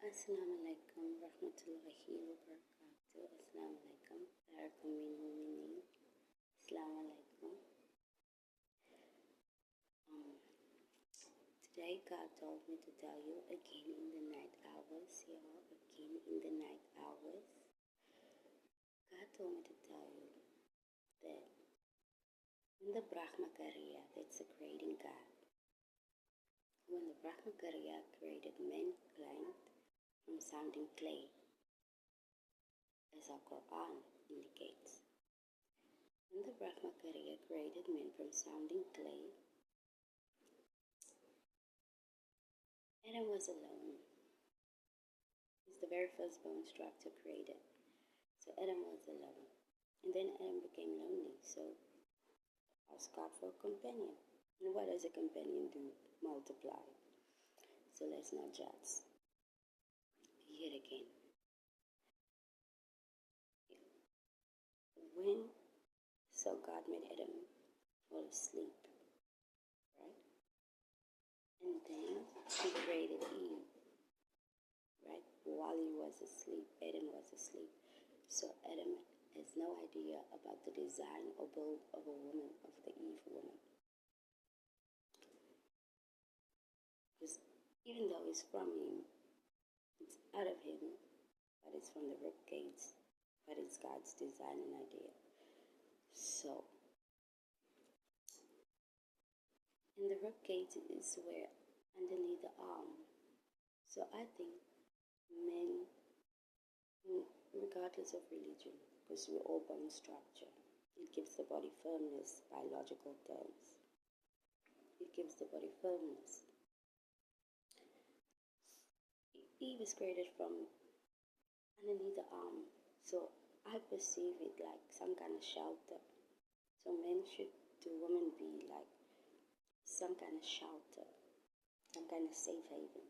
Assalamu alaikum rahmatullahi wa barakatuh. Assalamu alaikum. Assalamu alaikum. Today God told me to tell you again in the night hours, y'all. Again in the night hours. God told me to tell you that when the Brahmacharya, that's a creating God, when the Brahmacharya created mankind from sounding clay, as our Quran indicates. When the Brahmacharya created men from sounding clay, Adam was alone. He's the very first bone structure created. So Adam was alone. And then Adam became lonely, so asked God for a companion. And what does a companion do? Multiply. So let's not judge. Yet again. So God made Adam fall asleep, right? And then he created Eve, right? While he was asleep, Adam was asleep. So Adam has no idea about the design or build of a woman, of the Eve woman. Because even though it's from him, it's out of him, but it's from the rib cage, but it's God's design and idea. So, and the rib cage is where underneath the arm. So I think men, regardless of religion, because we're all bone structure, it gives the body firmness, biological terms. It gives the body firmness. Eve is created from underneath the arm. So I perceive it like some kind of shelter. So men should to women be like some kind of shelter, some kind of safe haven.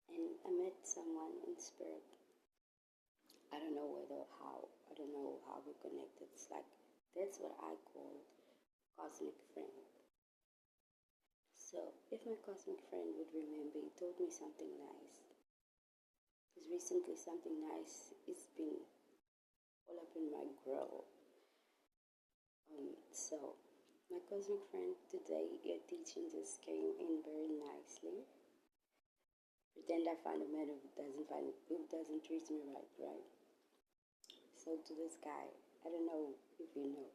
And I met someone in spirit. I don't know how we connected. It's like, that's what I call cosmic friend. So if my cosmic friend would remember, he told me something nice. Because recently something nice has been all up in my grill. So my cosmic friend, today your teaching just came in very nicely. Pretend I find a man who doesn't treat me right? So to this guy, I don't know if you know,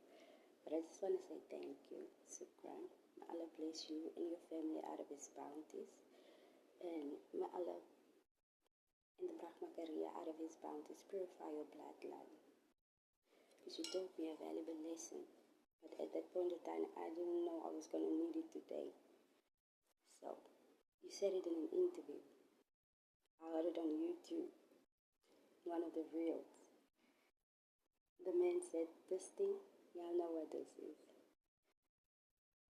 but I just want to say thank you, Sukran. May Allah bless you and your family out of His bounties, and may Allah and the Brahmacharya out of His bounties purify your bloodline. Because you taught me a valuable lesson, but at that point of time, I didn't know I was going to need it today. So you said it in an interview. I heard it on YouTube, one of the reels. The man said, this thing, y'all know what this is.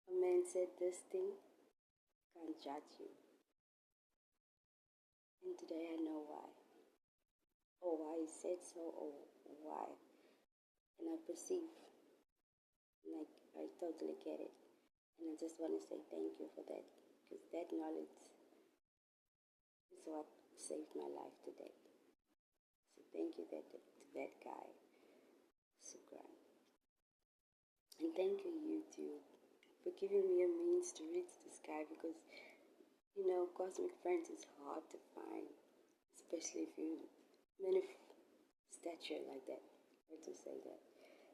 A man said, this thing can't judge you. And today I know why. Or why he said so, or why. And I perceive, like, I totally get it. And I just want to say thank you for that. Because that knowledge is what saved my life today. So thank you to that guy. Sukran. And thank you, YouTube, for giving me a means to reach this guy, because, you know, cosmic friends is hard to find, especially if you men of stature like that, or to say that.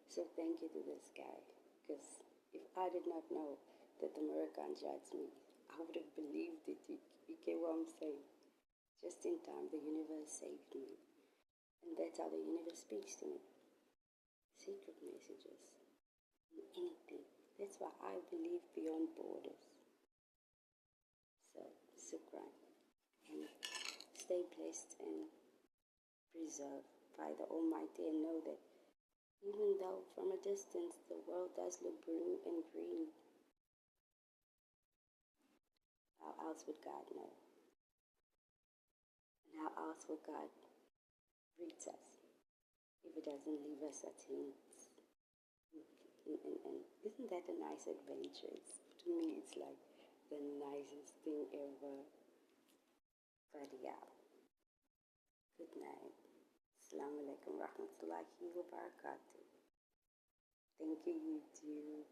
So thank you to this guy, because if I did not know that the mirror can't judge me, I would have believed it. You get what I'm saying? Just in time, the universe saved me. And that's how the universe speaks to me. Secret messages. Anything. That's why I believe beyond borders. So, Sukran. And stay blessed and preserved by the Almighty, and know that even though from a distance the world does look blue and green, how else would God know? And how else would God greet us if He doesn't leave us at hints? And isn't that a nice adventure? To me, it's like the nicest thing ever. But yeah. Good night. Assalamu alaikum rahmatullahi wa barakatuh. Thank you, YouTube.